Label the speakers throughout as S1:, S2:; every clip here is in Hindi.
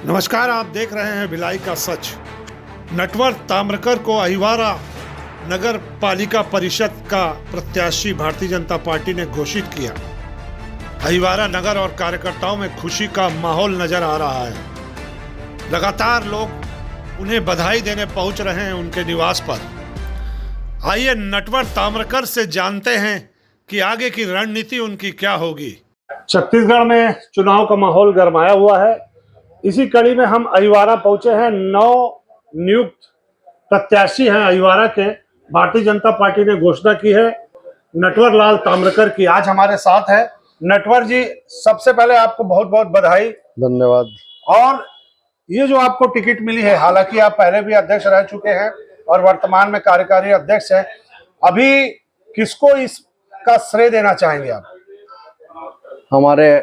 S1: नमस्कार, आप देख रहे हैं भिलाई का सच। नटवर ताम्रकर को अहिवारा नगर पालिका परिषद का प्रत्याशी भारतीय जनता पार्टी ने घोषित किया। अहिवारा नगर और कार्यकर्ताओं में खुशी का माहौल नजर आ रहा है। लगातार लोग उन्हें बधाई देने पहुंच रहे हैं उनके निवास पर। आइए नटवर ताम्रकर से जानते हैं कि आगे की रणनीति उनकी क्या होगी। छत्तीसगढ़ में चुनाव का माहौल गरमाया हुआ है। इसी कड़ी में हम अहिवारा पहुंचे हैं। 9 नियुक्त प्रत्याशी हैं अहिवारा के। भारतीय जनता पार्टी ने घोषणा की है नटवर लाल ताम्रकर की। आज हमारे साथ है नटवर जी। सबसे पहले आपको बहुत बहुत बधाई।
S2: धन्यवाद। और
S1: ये जो आपको टिकट मिली है, हालांकि आप पहले भी अध्यक्ष रह चुके हैं और वर्तमान में कार्यकारी अध्यक्ष हैं, अभी किसको इसका श्रेय देना चाहेंगे आप?
S2: हमारे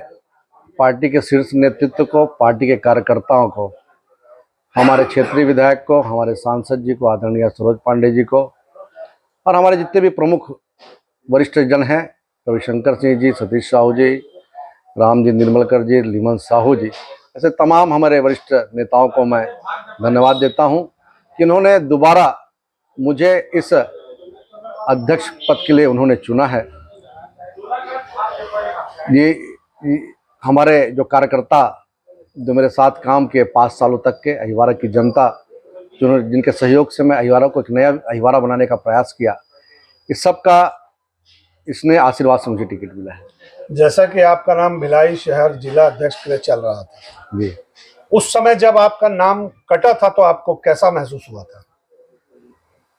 S2: पार्टी के शीर्ष नेतृत्व को, पार्टी के कार्यकर्ताओं को, हमारे क्षेत्रीय विधायक को, हमारे सांसद जी को, आदरणीय सरोज पांडे जी को, और हमारे जितने भी प्रमुख वरिष्ठ जन हैं, रविशंकर सिंह जी, सतीश साहू जी, राम जी निर्मलकर जी, लीमन साहू जी, ऐसे तमाम हमारे वरिष्ठ नेताओं को मैं धन्यवाद देता हूं कि उन्होंने दोबारा मुझे इस अध्यक्ष पद के लिए उन्होंने चुना है। ये हमारे जो कार्यकर्ता जो मेरे साथ काम किए 5 सालों तक के, अहिवारा की जनता जिनके सहयोग से मैं अहिवारा को एक नया अहिवारा बनाने का प्रयास किया, इस सब का इसने आशीर्वाद से मुझे टिकट मिला है।
S1: जैसा कि आपका नाम भिलाई शहर जिला अध्यक्ष के लिए चल रहा था
S2: जी,
S1: उस समय जब आपका नाम कटा था तो आपको कैसा महसूस हुआ था?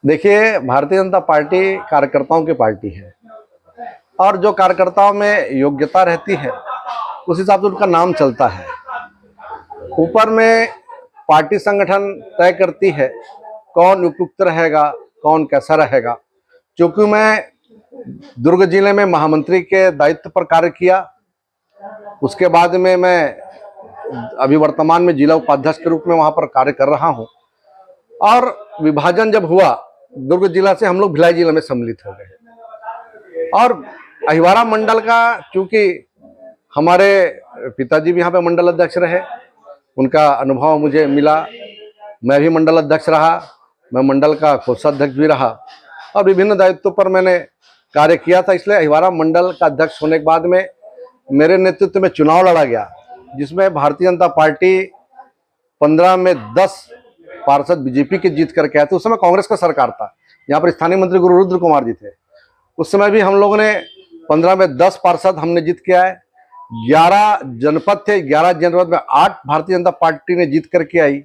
S2: देखिए, भारतीय जनता पार्टी कार्यकर्ताओं की पार्टी है और जो कार्यकर्ताओं में योग्यता रहती है उस हिसाब से उनका नाम चलता है। ऊपर में पार्टी संगठन तय करती है कौन उपयुक्त रहेगा, कौन कैसा रहेगा। क्योंकि मैं दुर्ग जिले में महामंत्री के दायित्व पर कार्य किया, उसके बाद में मैं अभी वर्तमान में जिला उपाध्यक्ष के रूप में वहां पर कार्य कर रहा हूं। और विभाजन जब हुआ दुर्ग जिला से, हम लोग भिलाई जिला में सम्मिलित हो गए। और अहिवारा मंडल का, चूंकि हमारे पिताजी भी यहाँ पे मंडल अध्यक्ष रहे, उनका अनुभव मुझे मिला। मैं भी मंडल अध्यक्ष रहा, मैं मंडल का कोषाध्यक्ष भी रहा और विभिन्न दायित्वों पर मैंने कार्य किया था। इसलिए अहिवारा मंडल का अध्यक्ष होने के बाद में मेरे नेतृत्व में चुनाव लड़ा गया, जिसमें भारतीय जनता पार्टी 15 में 10 पार्षद बीजेपी के जीत करके आए थे। उस समय कांग्रेस का सरकार था, यहाँ पर स्थानीय मंत्री गुरु रुद्र कुमार जी थे। उस समय भी हम लोगों ने 15 में 10 पार्षद हमने जीत के आए। 11 जनपद थे, 11 जनपद में 8 भारतीय जनता पार्टी ने जीत करके आई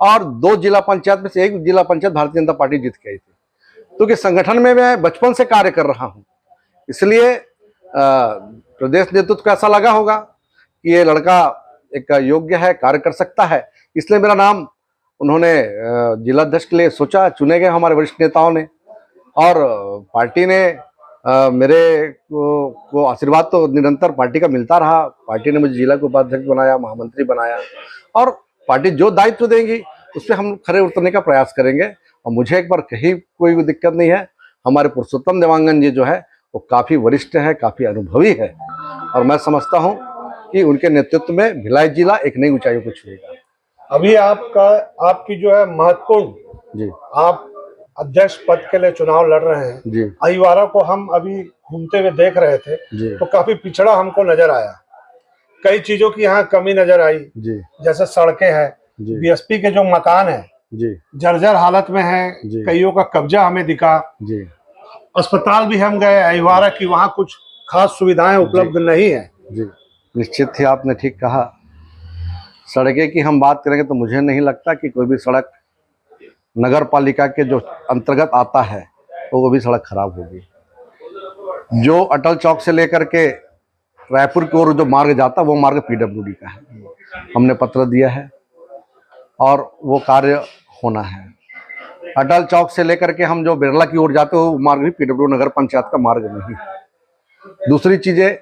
S2: और 2 जिला पंचायत में से 1 जिला पंचायत भारतीय जनता पार्टी जीत के आई थी। क्योंकि संगठन में मैं बचपन से कार्य कर रहा हूं, इसलिए प्रदेश नेतृत्व को ऐसा लगा होगा कि ये लड़का एक योग्य है, कार्य कर सकता है, इसलिए मेरा नाम उन्होंने जिलाध्यक्ष के लिए सोचा। चुने गए हमारे वरिष्ठ नेताओं ने और पार्टी ने मेरे को आशीर्वाद तो निरंतर पार्टी का मिलता रहा। पार्टी ने मुझे जिला के उपाध्यक्ष बनाया, महामंत्री बनाया और पार्टी जो दायित्व देंगी उस पर हम खरे उतरने का प्रयास करेंगे। और मुझे एक बार कहीं कोई दिक्कत नहीं है। हमारे पुरुषोत्तम देवांगन जी जो है वो काफ़ी वरिष्ठ है, काफ़ी अनुभवी है और मैं समझता हूँ कि उनके नेतृत्व में भिलाई जिला एक नई ऊंचाइयों को छुएगा।
S1: अभी आपकी जो है महत्वपूर्ण,
S2: जी,
S1: आप अध्यक्ष पद के लिए चुनाव लड़ रहे हैं
S2: जी।
S1: अहिवारा को हम अभी घूमते हुए देख रहे थे
S2: जी,
S1: तो काफी पिछड़ा हमको नजर आया। कई चीजों की यहाँ कमी नजर आई,
S2: जी,
S1: जैसे सड़कें हैं, बीएसपी के जो मकान है
S2: जी,
S1: जर्जर हालत में है, कईयों का कब्जा हमें दिखा।
S2: जी।
S1: अस्पताल भी हम गए अहिवारा की, वहाँ कुछ खास सुविधाएं उपलब्ध नहीं है।
S2: जी, निश्चित ही आपने ठीक कहा। सड़कें की हम बात करेंगे तो मुझे नहीं लगता कि कोई भी सड़क नगर पालिका के जो अंतर्गत आता है तो वो भी सड़क खराब होगी। जो अटल चौक से लेकर के रायपुर की ओर जो मार्ग जाता है वो मार्ग पीडब्ल्यूडी का है। हमने पत्र दिया है और वो कार्य होना है। अटल चौक से लेकर के हम जो बिरला की ओर जाते हो वो मार्ग भी पीडब्ल्यू नगर पंचायत का मार्ग नहीं है। दूसरी चीजें,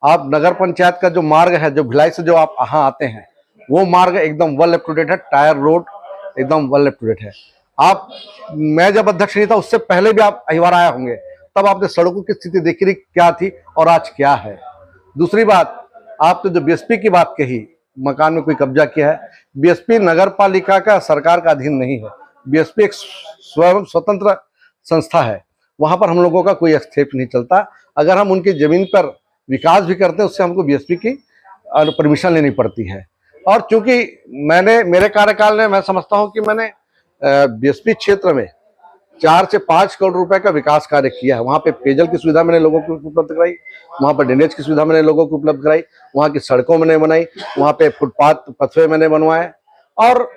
S2: आप नगर पंचायत का जो मार्ग है, जो भिलाई से जो आप यहाँ आते हैं, वो मार्ग एकदम वेल अप टू डेट है। टायर रोड एकदम वेल अप टू डेट है। मैं जब अध्यक्ष नहीं था उससे पहले भी आप अहिवारा आए होंगे, तब आपने सड़कों की स्थिति देखी क्या थी और आज क्या है। दूसरी बात, आपने जो बीएसपी की बात कही, मकान में कोई कब्जा किया है। बीएसपी नगर पालिका का सरकार का अधीन नहीं है। बीएसपी एक स्वयं स्वतंत्र संस्था है। वहां पर हम लोगों का कोई हस्तक्षेप नहीं चलता। अगर हम उनकी जमीन पर विकास भी करते हैं उससे हमको बीएसपी की परमिशन लेनी पड़ती है। और चूंकि मेरे कार्यकाल में मैं समझता हूं कि मैंने बीएसपी क्षेत्र में 4 से 5 करोड़ रुपए का विकास कार्य किया है। वहां पे पेयजल की सुविधा मैंने लोगों को उपलब्ध कराई, वहां पर ड्रेनेज की सुविधा मैंने लोगों को उपलब्ध कराई, वहां की सड़कों मैंने बनाई, वहां पे फुटपाथ पथवे मैंने बनवाए। और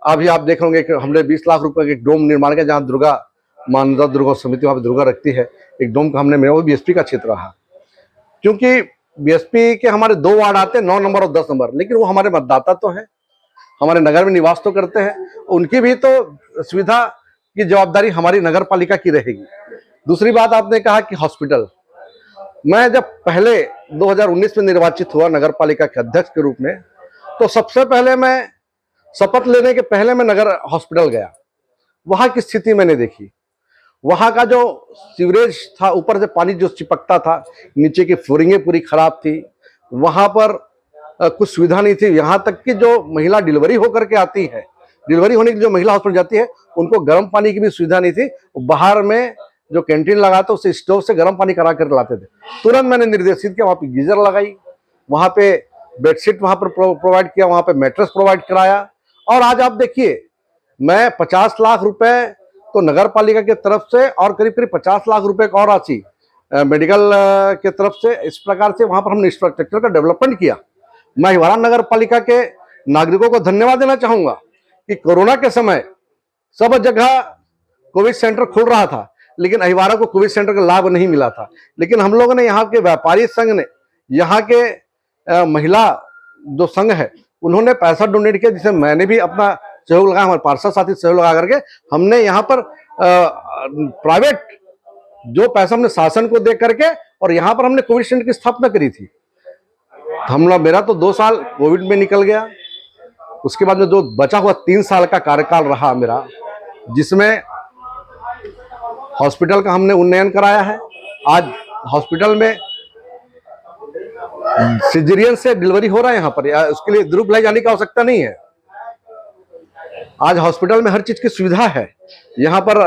S2: अभी आप देख होंगे कि हमने 20 लाख रुपए के एक डोम निर्माण किया, जहाँ दुर्गा मानवता दुर्गा समिति वहां पर दुर्गा रखती है, एक डोम का हमने, मेरा वो बीएसपी का क्षेत्र रहा। क्योंकि बीएसपी के हमारे 2 वार्ड आते हैं, 9 नंबर और 10 नंबर, लेकिन वो हमारे मतदाता तो है, हमारे नगर में निवास तो करते हैं, उनकी भी तो सुविधा की जवाबदारी हमारी नगर पालिका की रहेगी। दूसरी बात, आपने कहा कि हॉस्पिटल, मैं जब पहले 2019 में निर्वाचित हुआ नगर पालिका के अध्यक्ष के रूप में, तो सबसे पहले मैं शपथ लेने के पहले मैं नगर हॉस्पिटल गया। वहां की स्थिति मैंने देखी। वहां का जो सीवरेज था, ऊपर से पानी जो चिपकता था, नीचे की फ्लोरिंगें पूरी खराब थी, वहां पर कुछ सुविधा नहीं थी। यहाँ तक कि जो महिला डिलीवरी होकर के आती है, डिलीवरी होने की जो महिला हॉस्पिटल जाती है, उनको गर्म पानी की भी सुविधा नहीं थी। बाहर में जो कैंटीन लगा था उससे स्टोव से गर्म पानी करा कर लाते थे। तुरंत मैंने निर्देशित किया, वहाँ पे गीजर लगाई, वहाँ पे बेडशीट वहाँ पर प्रोवाइड किया, वहाँ पे मैट्रेस प्रोवाइड कराया। और आज आप देखिए, मैं 50 लाख रुपए तो नगर पालिका की तरफ से और करीब करीब 50 लाख रुपए का और राशि मेडिकल के तरफ से, इस प्रकार से वहाँ पर हमने इंफ्रास्ट्रक्चर का डेवलपमेंट किया। मैं अहिवारा नगर पालिका के नागरिकों को धन्यवाद देना चाहूंगा कि कोरोना के समय सब जगह कोविड सेंटर खुल रहा था, लेकिन अहिवारा को कोविड सेंटर का लाभ नहीं मिला था। लेकिन हम लोगों ने, यहाँ के व्यापारी संघ ने, यहाँ के महिला जो संघ है, उन्होंने पैसा डोनेट किया, जिसे मैंने भी अपना सहयोग लगाया, हमारे पार्षद साथी सहयोग लगा करके हमने यहाँ पर प्राइवेट जो पैसा हमने शासन को दे करके, और यहाँ पर हमने कोविड सेंटर की स्थापना करी थी। मेरा तो 2 साल कोविड में निकल गया। उसके बाद में जो बचा हुआ 3 साल का कार्यकाल रहा मेरा, जिसमें हॉस्पिटल का हमने उन्नयन कराया है। आज हॉस्पिटल में सिजेरियन से डिलीवरी हो रहा है यहाँ पर, उसके लिए दूर भिलाई जाने की आवश्यकता नहीं है। आज हॉस्पिटल में हर चीज की सुविधा है। यहाँ पर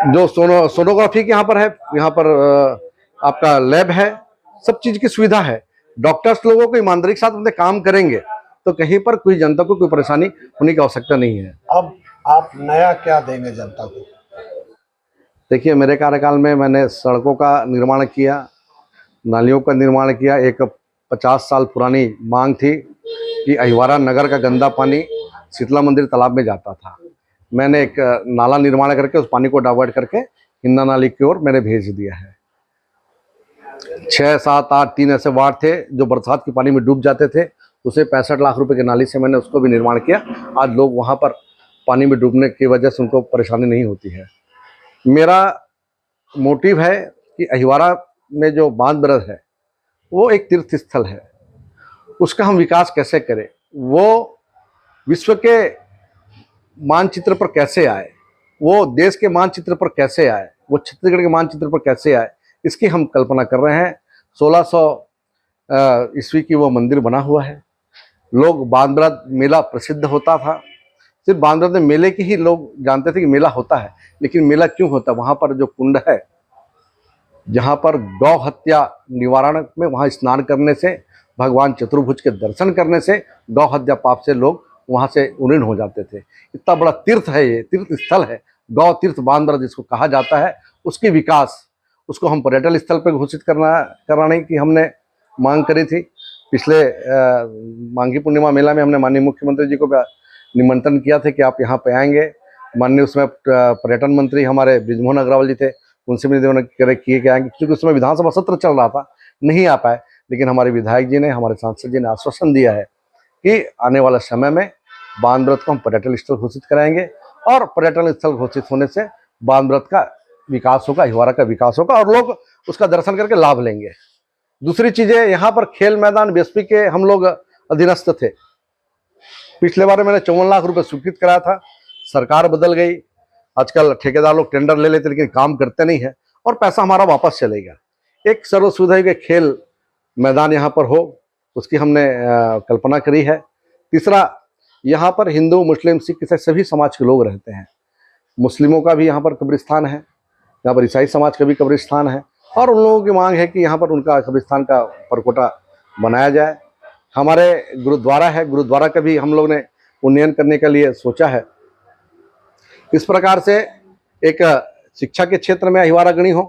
S2: जो सोनोग्राफी की यहाँ पर है, यहाँ पर आपका लैब है, सब चीज की सुविधा है। डॉक्टर्स लोगों को ईमानदारी के साथ अपने काम करेंगे तो कहीं पर कोई जनता को कोई परेशानी होने की आवश्यकता नहीं है।
S3: अब आप नया क्या देंगे जनता को?
S2: देखिए, मेरे कार्यकाल में मैंने सड़कों का निर्माण किया, नालियों का निर्माण किया। एक 50 साल पुरानी मांग थी कि अहिवारा नगर का गंदा पानी शीतला मंदिर तालाब में जाता था। मैंने एक नाला निर्माण करके उस पानी को डाइवर्ट करके हिन्ना नाली की ओर मैंने भेज दिया है। 6, 7, 8, 3 ऐसे वार्ड थे जो बरसात के पानी में डूब जाते थे। उसे 65 लाख रुपए की नाली से मैंने उसको भी निर्माण किया। आज लोग वहां पर पानी में डूबने की वजह से उनको परेशानी नहीं होती है। मेरा मोटिव है कि अहिवारा में जो बांध ब्रज है वो एक तीर्थ स्थल है, उसका हम विकास कैसे करें, वो विश्व के मानचित्र पर कैसे आए, वो देश के मानचित्र पर कैसे आए, वो छत्तीसगढ़ के मानचित्र पर कैसे आए, इसकी हम कल्पना कर रहे हैं। 1600 ईस्वी की वो मंदिर बना हुआ है। लोग बांध ब्रज मेला प्रसिद्ध होता था, सिर्फ बांध ब्रज में मेले की ही लोग जानते थे कि मेला होता है। लेकिन मेला क्यों होता है? वहाँ पर जो कुंड है, जहाँ पर गौ हत्या निवारण में, वहाँ स्नान करने से, भगवान चतुर्भुज के दर्शन करने से गौ हत्या पाप से लोग वहाँ से उन्नीन हो जाते थे। इतना बड़ा तीर्थ है, ये तीर्थ स्थल है, गौ तीर्थ बांध ब्रज जिसको कहा जाता है। उसकी विकास, उसको हम पर्यटन स्थल पर घोषित कराने की हमने मांग करी थी। पिछले माघी पूर्णिमा मेला में हमने माननीय मुख्यमंत्री जी को निमंत्रण किया था कि आप यहाँ पे आएंगे। माननीय उसमें पर्यटन मंत्री हमारे बृजमोहन अग्रवाल जी थे, उनसे भी निवेदन किए कि आएंगे, क्योंकि उसमें विधानसभा सत्र चल रहा था, नहीं आ पाए। लेकिन हमारे विधायक जी ने, हमारे सांसद जी ने आश्वासन दिया है कि आने वाले समय में बांध ब्रज को हम पर्यटन स्थल घोषित कराएंगे, और पर्यटन स्थल घोषित होने से बांध ब्रज का विकास होगा, अहिवारा का विकास होगा, और लोग उसका दर्शन करके लाभ लेंगे। दूसरी चीजें, यहाँ पर खेल मैदान बीएसपी के हम लोग अधीनस्थ थे। पिछले बार मैंने 54 लाख रुपए स्वीकृत कराया था, सरकार बदल गई। आजकल ठेकेदार लोग टेंडर ले लेते लेकिन काम करते नहीं है, और पैसा हमारा वापस चलेगा। एक सर्व सुविधा के खेल मैदान यहाँ पर हो, उसकी हमने कल्पना करी है। तीसरा, यहाँ पर हिंदू, मुस्लिम, सिख, ईसाई सभी समाज के लोग रहते हैं। मुस्लिमों का भी यहाँ पर कब्रिस्तान है, यहाँ पर ईसाई समाज का भी कब्रिस्तान है, और उन लोगों की मांग है कि यहाँ पर उनका कब्रिस्तान का परकोटा बनाया जाए। हमारे गुरुद्वारा है, गुरुद्वारा का भी हम लोग ने उन्नयन करने के लिए सोचा है। इस प्रकार से एक शिक्षा के क्षेत्र में अहिवारा गणी हो,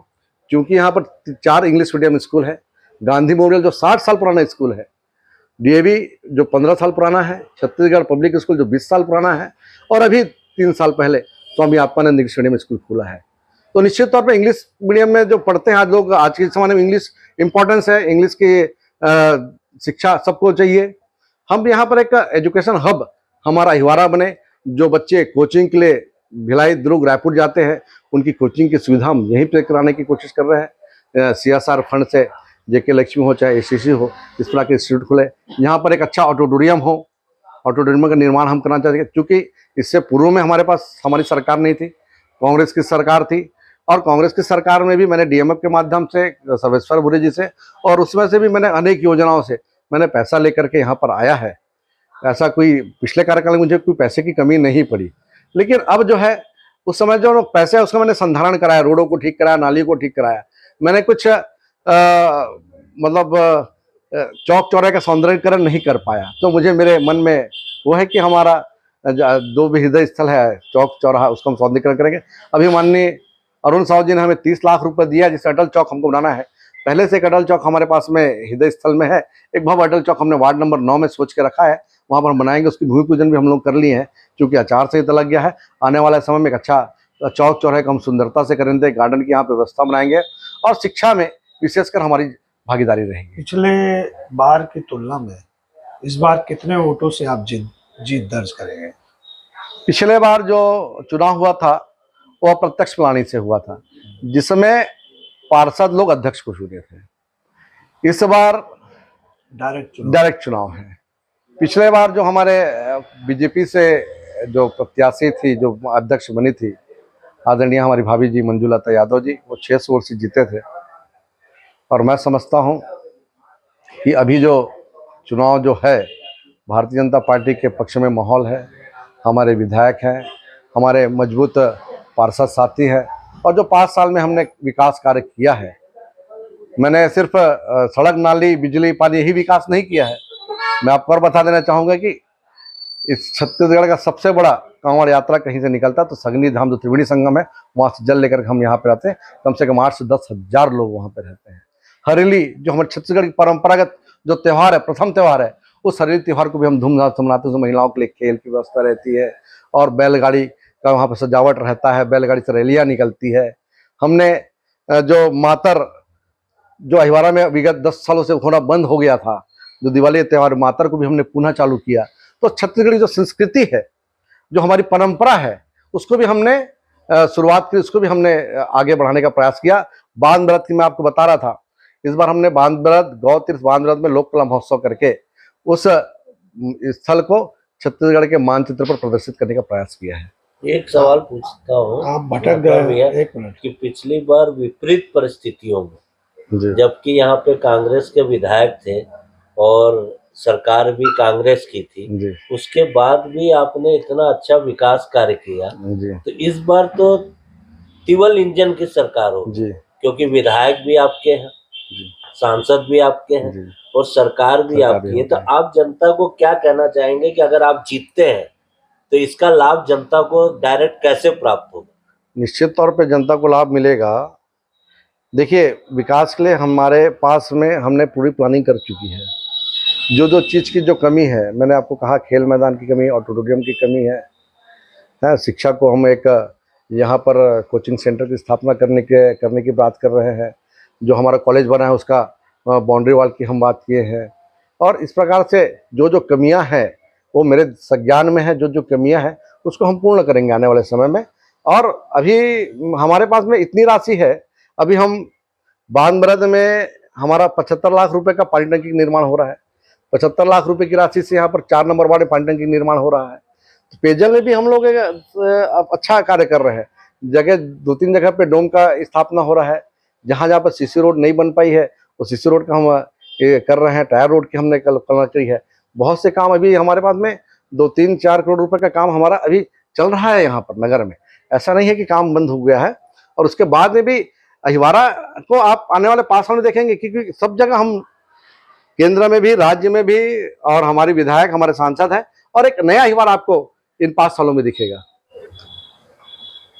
S2: क्योंकि यहाँ पर 4 इंग्लिश मीडियम स्कूल है। गांधी मेमोरियल जो 60 साल पुराना स्कूल है, डीएवी जो 15 साल पुराना है, छत्तीसगढ़ पब्लिक स्कूल जो 20 साल पुराना है, और अभी 3 साल पहले Swami Atmanand English medium school खुला है। तो निश्चित तौर पर इंग्लिश मीडियम में जो पढ़ते हैं आज लोग, आज के ज़माने में इंग्लिश इंपॉर्टेंस है, इंग्लिश की शिक्षा सबको चाहिए। हम यहाँ पर एक एजुकेशन हब हमारा अहिवारा बने, जो बच्चे कोचिंग के लिए भिलाई, दुर्ग, रायपुर जाते हैं, उनकी कोचिंग की सुविधा हम यहीं पर कराने की कोशिश कर रहे हैं। CSR फंड से जेके लक्ष्मी हो चाहे ACC हो, इस तरह के इंस्टीट्यूट खुले। यहाँ पर एक अच्छा ऑडिटोरियम हो, ऑडिटोरियम का निर्माण हम करना चाहते हैं, क्योंकि इससे पूर्व में हमारे पास हमारी सरकार नहीं थी, कांग्रेस की सरकार थी, और कांग्रेस की सरकार में भी मैंने DMF के माध्यम से, सर्वेश्वर भूरे जी से, और उसमें से भी मैंने अनेक योजनाओं से मैंने पैसा लेकर के यहाँ पर आया है। ऐसा कोई पिछले कार्यकाल में मुझे कोई पैसे की कमी नहीं पड़ी। लेकिन अब जो है, उस समय जो पैसे है उसका मैंने संधारण कराया, रोडों को ठीक कराया, नाली को ठीक कराया। मैंने कुछ मतलब चौक चौराहे का सौंदर्यीकरण नहीं कर पाया। तो मुझे मेरे मन में वो है कि हमारा जो भी हृदय स्थल है चौक चौराहा, उसका हम सौंदर्यीकरण करेंगे। अभी माननीय अरुण साहू जी ने हमें 30 लाख रुपए दिया, जिससे अटल चौक हमको बनाना है। पहले से एक अटल चौक हमारे पास में हृदय स्थल में है, एक भव्य अटल चौक हमने वार्ड नंबर 9 में सोच के रखा है, वहाँ पर हम बनाएंगे। उसकी भूमि पूजन भी हम लोग कर लिए हैं, क्योंकि आचार संहिता लग गया है। आने वाले समय में एक अच्छा चौक चौराहे को हम सुंदरता से करेंगे, गार्डन की यहाँ पे व्यवस्था बनाएंगे, और शिक्षा में विशेषकर हमारी भागीदारी रहेगी।
S3: पिछले बार की तुलना में इस बार कितने वोटों से आप जीत दर्ज करेंगे?
S2: पिछले बार जो चुनाव हुआ था वो अप्रत्यक्ष प्रणाली से हुआ था, जिसमें पार्षद लोग अध्यक्ष को चुने थे। इस बार डायरेक्ट चुनाव है। पिछले बार जो हमारे बीजेपी से जो प्रत्याशी थी, जो अध्यक्ष बनी थी, आदरणीय हमारी भाभी जी मंजुलता यादव जी, वो 600 वोट से जीते थे। और मैं समझता हूँ कि अभी जो चुनाव जो है, भारतीय जनता पार्टी के पक्ष में माहौल है। हमारे विधायक हैं, हमारे मजबूत पार्षद साथी हैं, और जो 5 साल में हमने विकास कार्य किया है, मैंने सिर्फ सड़क, नाली, बिजली, पानी यही विकास नहीं किया है। मैं आपको और बता देना चाहूँगा कि इस छत्तीसगढ़ का सबसे बड़ा कांवड़ यात्रा कहीं से निकलता है तो सगनी धाम, जो त्रिवेणी संगम है, वहाँ से जल लेकर हम यहाँ पे आते हैं। कम से कम 8 से 10 हज़ार लोग वहाँ पे रहते हैं। हरेली, जो हमारे छत्तीसगढ़ की परंपरागत जो त्यौहार है, प्रथम त्यौहार है, उस हरेली त्यौहार को भी हम धूमधाम से मनाते हैं। उसमें महिलाओं के लिए खेल की व्यवस्था रहती है, और बैलगाड़ी का वहाँ पर सजावट रहता है, बैलगाड़ी से रैलियाँ निकलती है। हमने जो मातर, जो अहिवारा में विगत 10 सालों से होना बंद हो गया था, जो दिवाली त्यौहार मातर को भी हमने पुनः चालू किया। तो छत्तीसगढ़ी जो संस्कृति है, जो हमारी परंपरा है, उसको भी हमने शुरुआत की, उसको भी हमने आगे बढ़ाने का प्रयास किया। बांध ब्रत की मैं आपको बता रहा था, इस बार हमने बांध ब्रत, गौ तीर्थ बांध ब्रत में लोक कला महोत्सव करके उस स्थल को छत्तीसगढ़ के मानचित्र पर प्रदर्शित करने का प्रयास किया है।
S4: एक सवाल पूछता हूँ,
S3: आप भटक गए, एक मिनट।
S4: कि पिछली बार विपरीत परिस्थितियों में,
S2: जी।
S4: जबकि यहाँ पे कांग्रेस के विधायक थे और सरकार भी कांग्रेस की थी,
S2: जी।
S4: उसके बाद भी आपने इतना अच्छा विकास कार्य किया।
S2: जी।
S4: तो इस बार तो तिवल इंजन की सरकार हो,
S2: जी।
S4: क्योंकि विधायक भी आपके हैं, सांसद भी आपके हैं,
S2: जी।
S4: और सरकार भी आपकी है। तो आप जनता को क्या कहना चाहेंगे कि अगर आप जीतते हैं तो इसका लाभ जनता को डायरेक्ट कैसे प्राप्त होगा?
S2: निश्चित तौर पे जनता को लाभ मिलेगा। देखिए, विकास के लिए हमारे पास में हमने पूरी प्लानिंग कर चुकी है। जो चीज़ की जो कमी है, मैंने आपको कहा, खेल मैदान की कमी, ऑडिटोरियम की कमी है। शिक्षा को हम एक यहाँ पर कोचिंग सेंटर की स्थापना करने की बात कर रहे हैं। जो हमारा कॉलेज बना है उसका बाउंड्री वॉल की हम बात किए हैं। और इस प्रकार से जो कमियां हैं वो मेरे संज्ञान में है। जो कमियां हैं उसको हम पूर्ण करेंगे आने वाले समय में। और अभी हमारे पास में इतनी राशि है, अभी हम बांध ब्रत में हमारा 75 लाख रुपए का पानी टंकी निर्माण हो रहा है। 75 लाख रुपए की राशि से यहाँ पर 4 नंबर वार्ड में पानी टंकी निर्माण हो रहा है। तो पेयजल में भी हम लोग अच्छा कार्य कर रहे हैं। 2-3 जगह पे डोम का स्थापना हो रहा है। जहाँ पर सीसी रोड नहीं बन पाई है, वो सीसी रोड का हम ये कर रहे हैं, टायर रोड की हमने कल्पना करी है। बहुत से काम अभी हमारे पास में 2-3-4 करोड़ रुपए का काम हमारा अभी चल रहा है यहाँ पर नगर में। ऐसा नहीं है कि काम बंद हो गया है। और उसके बाद में भी अहिवारा को आप आने वाले 5 साल में देखेंगे, क्योंकि सब जगह हम केंद्र में भी, राज्य में भी, और हमारी विधायक, हमारे सांसद हैं, और एक नया अहिवारा आपको इन 5 सालों में दिखेगा।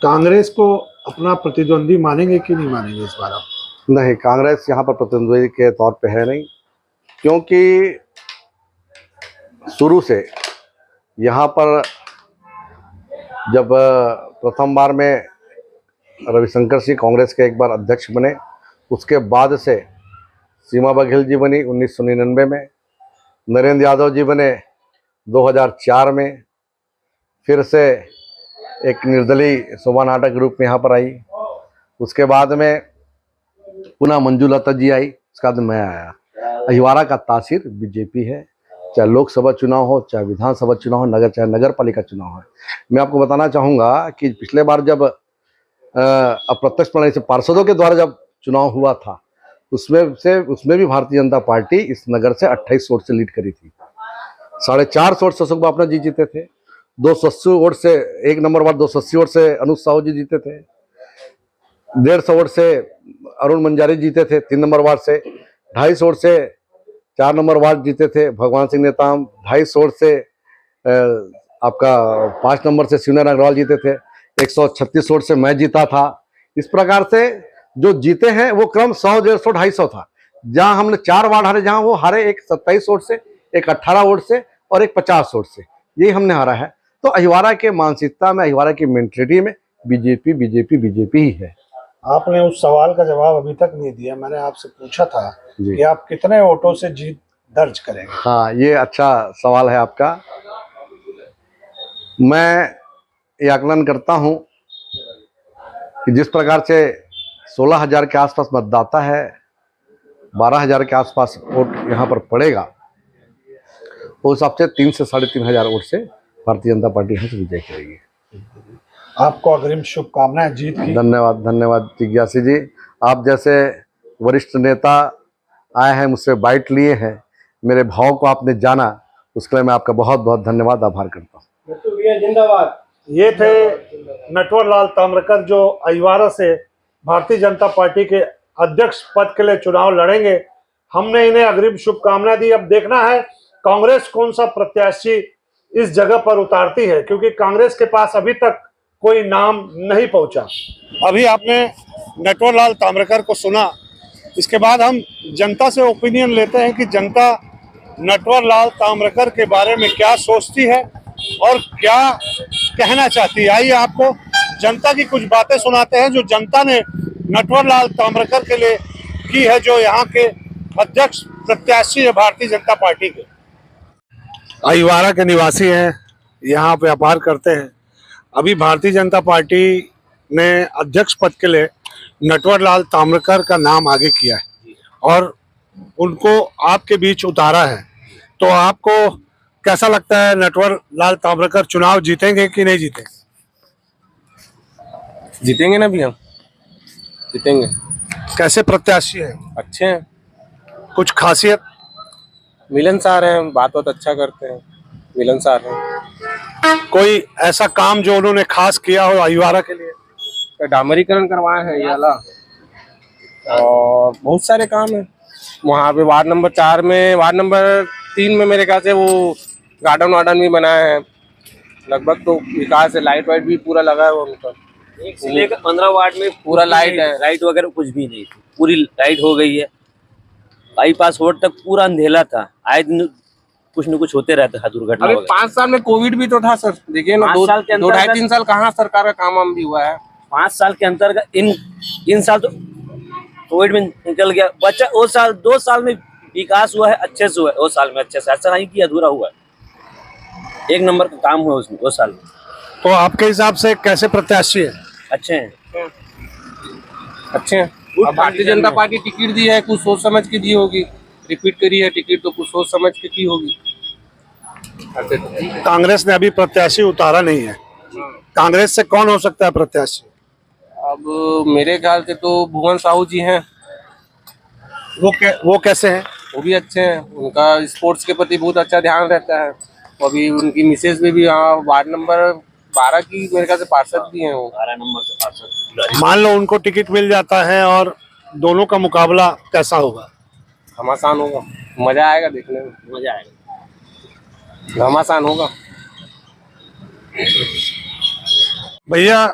S3: कांग्रेस को अपना प्रतिद्वंदी मानेंगे कि नहीं मानेंगे इस बार आप?
S2: नहीं, कांग्रेस यहाँ पर प्रतिद्वंदी के तौर पे है नहीं, क्योंकि शुरू से यहाँ पर जब प्रथम बार में रविशंकर सिंह कांग्रेस के एक बार अध्यक्ष बने, उसके बाद से सीमा बघेल जी बनी 1999 में, नरेंद्र यादव जी बने 2004 में, फिर से एक निर्दलीय शोभा नाटक के रूप में यहाँ पर आई, उसके बाद में पुनः मंजूलता जी आई, उसके बाद मैं आया। अहिवारा का तासीर बीजेपी है, चाहे लोकसभा चुनाव हो, चाहे विधानसभा चुनाव हो, चाहे नगर पालिका चुनाव हो। मैं आपको बताना चाहूँगा कि पिछले बार जब अप्रत्यक्ष प्रणाली से पार्षदों के द्वारा जब चुनाव हुआ था, उसमें भी भारतीय जनता पार्टी इस नगर से 28 वोट से लीड करी थी। 4.5 वोट से अशोक बापना जी जीते थे, 280 वोट से 1 नंबर वार्ड 280 वोट से अनुज साहू जी जीते थे, 150 वोट से अरुण मंजारी जीते थे 3 नंबर वार्ड से, 250 वोट से 4 नंबर वार्ड जीते थे भगवान सिंह नेताम, 250 वोट से आपका 5 नंबर से शिवनारायण अग्रवाल जीते थे, 136 वोट से मैं जीता था। इस प्रकार से जो जीते हैं वो क्रम 100, 150, 250 था। जहां हमने 4 वार्ड हारे, जहां वो हारे, एक 27 वोट से, एक 18 वोट से और एक 50 वोट से, यही हमने हारा है। तो अहिवारा के मानसिकता में, अहिवारा की मेंटेलिटी में बीजेपी ही है।
S3: आपने उस सवाल का जवाब अभी तक नहीं दिया। मैंने आपसे पूछा था कि आप कितने वोटों से जीत दर्ज करेंगे।
S2: हाँ, ये अच्छा सवाल है आपका। मैं ये आकलन करता हूं कि जिस प्रकार से 16,000 के आसपास मतदाता है, 12,000 के आसपास वोट यहाँ पर पड़ेगा, उस हिसाब से 3 से 3,500 वोट से भारतीय जनता पार्टी यहाँ से विजय करेगी।
S3: आपको अग्रिम शुभकामनाएं जीत की।
S2: धन्यवाद जिज्ञासी जी। आप जैसे वरिष्ठ नेता आए हैं, मुझसे बाइट लिए हैं, मेरे भाव को आपने जाना, उसके लिए मैं आपका बहुत बहुत धन्यवाद, आभार करता हूँ।
S3: जिंदाबाद। ये थे नटवर लाल ताम्रकर, जो अहिवारा से भारतीय जनता पार्टी के अध्यक्ष पद के लिए चुनाव लड़ेंगे। हमने इन्हें अग्रिम शुभकामनाएं दी। अब देखना है कांग्रेस कौन सा प्रत्याशी इस जगह पर उतारती है, क्योंकि कांग्रेस के पास अभी तक कोई नाम नहीं पहुंचा। अभी आपने नटवर लाल ताम्रकर को सुना, इसके बाद हम जनता से ओपिनियन लेते हैं कि जनता नटवर लाल ताम्रकर के बारे में क्या सोचती है और क्या कहना चाहती है। आइए आपको जनता की कुछ बातें सुनाते हैं जो जनता ने नटवर लाल ताम्रकर के लिए की है, जो यहाँ के अध्यक्ष प्रत्याशी है भारतीय जनता पार्टी के। अहिवारा के निवासी हैं, यहाँ व्यापार करते हैं। अभी भारतीय जनता पार्टी ने अध्यक्ष पद के लिए नटवर लाल ताम्रकर का नाम आगे किया है और उनको आपके बीच उतारा है, तो आपको कैसा लगता है, नटवर लाल ताम्रकर चुनाव जीतेंगे कि नहीं जीतेंगे?
S5: जीतेंगे ना भी, हम जीतेंगे।
S3: कैसे प्रत्याशी हैं?
S5: अच्छे हैं,
S3: कुछ खासियत?
S5: मिलनसार हैं, बात बहुत अच्छा करते हैं, मिलनसार हैं।
S3: कोई ऐसा काम जो उन्होंने खास किया हो अहिवारा के लिए?
S5: तो डामरीकरण करवाए हैं ये वाला, और बहुत सारे काम हैं वहाँ पे। वार्ड नंबर 4 में, वार्ड नंबर 3 में मेरे ख्याल से वो गार्डन भी बनाए हैं लगभग। तो विकास है, लाइट वाइट भी पूरा लगा है उनका।
S4: 1 से लेकर 15 वार्ड में
S5: पूरा लाइट है,
S4: लाइट वगैरह कुछ भी नहीं थी, पूरी लाइट हो गई है। बाईपास रोड तक पूरा अंधेला था, आए दिन कुछ न कुछ होते रहता था, दुर्घटना।
S5: अरे 5 साल में कोविड भी तो था सर, देखिए ना, 2-2.5-3 साल कहाँ सरकार का काम भी हुआ है।
S4: 5 साल के अंतर्गत इन साल तो कोविड में निकल गया। बच्चा वो साल 2 साल में विकास हुआ है, अच्छे से हुआ है। 2 साल में अच्छे से, ऐसा नहीं कि अधूरा हुआ है। 1 नंबर का काम हुआ उसमें 2 साल में।
S3: तो आपके हिसाब से कैसे प्रत्याशी है?
S4: अच्छे हैं,
S5: अच्छे हैं। अब भारतीय जनता पार्टी टिकट दी है, कुछ सोच समझ के दी होगी। रिपीट करी है टिकट, तो कुछ सोच समझ के की होगी।
S3: कांग्रेस ने अभी प्रत्याशी उतारा नहीं है, कांग्रेस से कौन हो सकता है प्रत्याशी?
S5: अब मेरे ख्याल से तो भुवन साहू जी हैं।
S3: वो कैसे हैं?
S5: वो भी अच्छे हैं, उनका स्पोर्ट्स के प्रति बहुत अच्छा ध्यान रहता है। अभी उनकी मिसेज भी यहाँ वार्ड नंबर 12 की मेरे ख्याल से पार्षद भी हैं वो।
S4: 12 नंबर से पार्षद।
S3: मान लो उनको टिकट मिल जाता है और दोनों का मुकाबला कैसा होगा?
S5: घमासान होगा, मजा आएगा देखने में,
S4: मजा आएगा।
S5: घमासान होगा।
S3: भैया,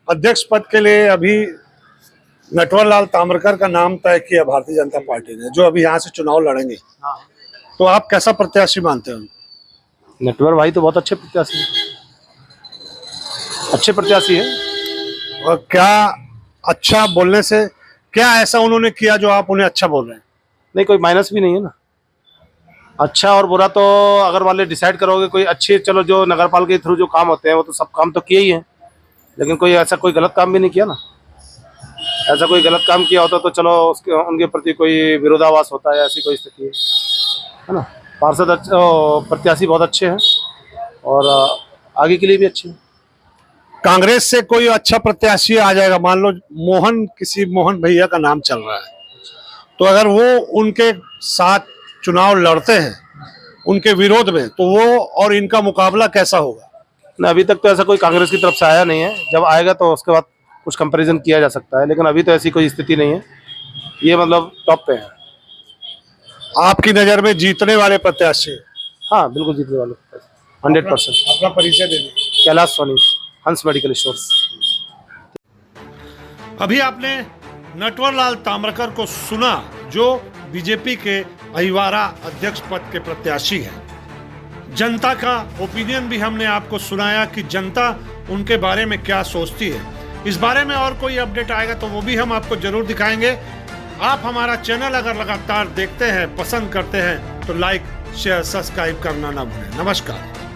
S3: अध्यक्ष पद के लिए अभी नटवर लाल ताम्रकर का नाम तय किया भारतीय जनता पार्टी ने, जो अभी यहाँ से चुनाव लड़ेंगे। तो आप कैसा प्रत्याशी मानते हो?
S6: नटवर भाई तो बहुत अच्छे प्रत्याशी हैं, अच्छे प्रत्याशी है।
S3: और क्या अच्छा बोलने से क्या ऐसा उन्होंने किया जो आप उन्हें अच्छा बोल रहे हैं?
S6: नहीं, कोई माइनस भी नहीं है ना। अच्छा और बुरा तो अगर वाले डिसाइड करोगे, कोई अच्छे, चलो जो नगर पालिका के थ्रू जो काम होते हैं वो तो सब काम तो किए ही हैं, लेकिन कोई ऐसा कोई गलत काम भी नहीं किया ना। ऐसा कोई गलत काम किया होता तो चलो उसके उनके प्रति कोई विरोधाभास होता है, ऐसी कोई स्थिति है ना। पार्षद प्रत्याशी बहुत अच्छे हैं और आगे के लिए भी अच्छे हैं।
S3: कांग्रेस से कोई अच्छा प्रत्याशी आ जाएगा, मान लो मोहन भैया का नाम चल रहा है, तो अगर वो उनके साथ चुनाव लड़ते हैं उनके विरोध में, तो वो और इनका मुकाबला कैसा होगा?
S6: ना, अभी तक तो ऐसा कोई कांग्रेस की तरफ से आया नहीं है। जब आएगा तो उसके बाद कुछ कंपैरिजन किया जा सकता है, लेकिन अभी तो ऐसी कोई स्थिति नहीं है। ये मतलब टॉप पे है।
S3: आपकी नजर में जीतने वाले प्रत्याशी?
S6: हाँ, बिल्कुल जीतने वाले 100%।
S3: अपना परिचय दे दीजिए।
S6: कैलाश सोनी, हंस मेडिकल स्टोर्स।
S1: अभी आपने नटवर लाल ताम्रकर को सुना, जो बीजेपी के अहिवारा अध्यक्ष पद के प्रत्याशी हैं। जनता का ओपिनियन भी हमने आपको सुनाया कि जनता उनके बारे में क्या सोचती है। इस बारे में और कोई अपडेट आएगा तो वो भी हम आपको जरूर दिखाएंगे। आप हमारा चैनल अगर लगातार देखते हैं, पसंद करते हैं, तो लाइक, शेयर, सब्सक्राइब करना ना भूलें। नमस्कार।